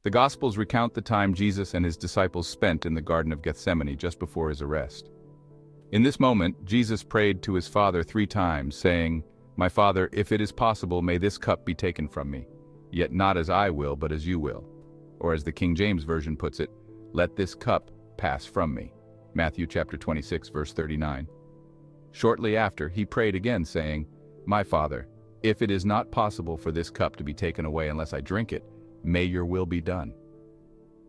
The Gospels recount the time Jesus and his disciples spent in the Garden of Gethsemane just before his arrest. In this moment, Jesus prayed to his Father 3 times, saying, "My Father, if it is possible, may this cup be taken from me. Yet not as I will, but as you will." Or as the King James Version puts it, "Let this cup pass from me." Matthew chapter 26, verse 39. Shortly after, he prayed again, saying, "My Father, if it is not possible for this cup to be taken away unless I drink it, may your will be done."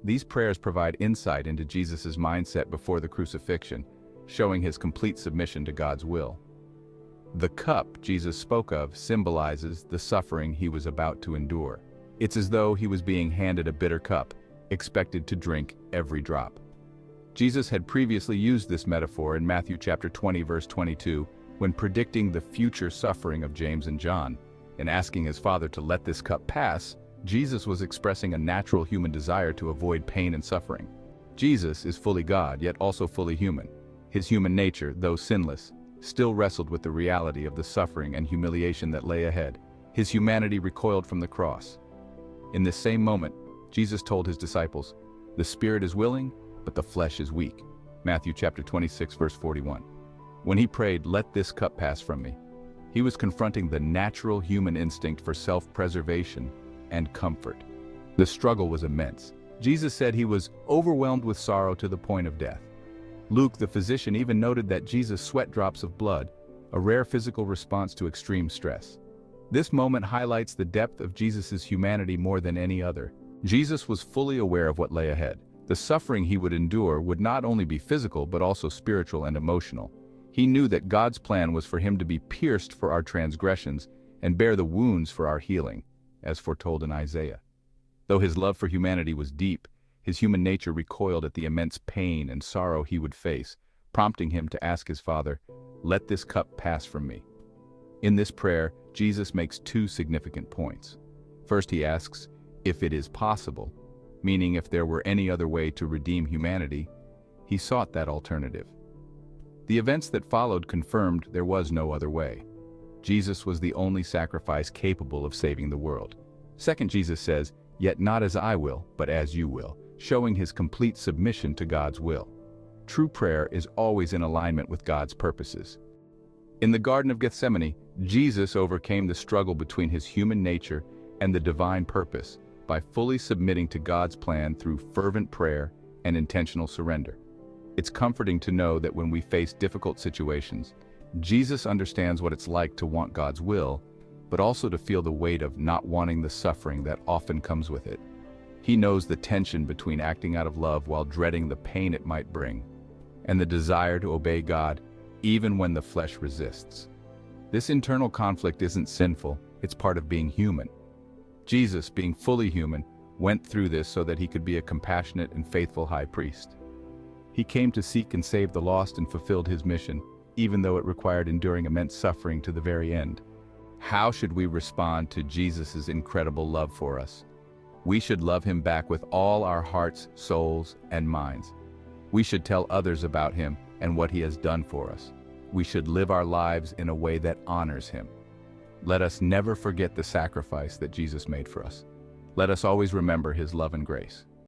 These prayers provide insight into Jesus' mindset before the crucifixion, showing his complete submission to God's will. The cup Jesus spoke of symbolizes the suffering he was about to endure. It's as though he was being handed a bitter cup, expected to drink every drop. Jesus had previously used this metaphor in Matthew chapter 20, verse 22, when predicting the future suffering of James and John. In asking his Father to let this cup pass, Jesus was expressing a natural human desire to avoid pain and suffering. Jesus is fully God, yet also fully human. His human nature, though sinless, still wrestled with the reality of the suffering and humiliation that lay ahead. His humanity recoiled from the cross. In this same moment, Jesus told his disciples, "The spirit is willing, but the flesh is weak." Matthew chapter 26, verse 41. When he prayed, "Let this cup pass from me," he was confronting the natural human instinct for self-preservation and comfort. The struggle was immense. Jesus said he was overwhelmed with sorrow to the point of death. Luke, the physician, even noted that Jesus sweat drops of blood, a rare physical response to extreme stress. This moment highlights the depth of Jesus' humanity more than any other. Jesus was fully aware of what lay ahead. The suffering he would endure would not only be physical but also spiritual and emotional. He knew that God's plan was for him to be pierced for our transgressions and bear the wounds for our healing, as foretold in Isaiah. Though his love for humanity was deep, his human nature recoiled at the immense pain and sorrow he would face, prompting him to ask his Father, "Let this cup pass from me." In this prayer, Jesus makes 2 significant points. First, he asks, "If it is possible," meaning if there were any other way to redeem humanity. He sought that alternative. The events that followed confirmed there was no other way. Jesus was the only sacrifice capable of saving the world. Second, Jesus says, "Yet not as I will, but as you will," showing his complete submission to God's will. True prayer is always in alignment with God's purposes. In the Garden of Gethsemane, Jesus overcame the struggle between his human nature and the divine purpose by fully submitting to God's plan through fervent prayer and intentional surrender. It's comforting to know that when we face difficult situations, Jesus understands what it's like to want God's will, but also to feel the weight of not wanting the suffering that often comes with it. He knows the tension between acting out of love while dreading the pain it might bring, and the desire to obey God even when the flesh resists. This internal conflict isn't sinful, it's part of being human. Jesus, being fully human, went through this so that he could be a compassionate and faithful high priest. He came to seek and save the lost and fulfilled his mission, even though it required enduring immense suffering to the very end. How should we respond to Jesus' incredible love for us? We should love him back with all our hearts, souls, and minds. We should tell others about him and what he has done for us. We should live our lives in a way that honors him. Let us never forget the sacrifice that Jesus made for us. Let us always remember his love and grace.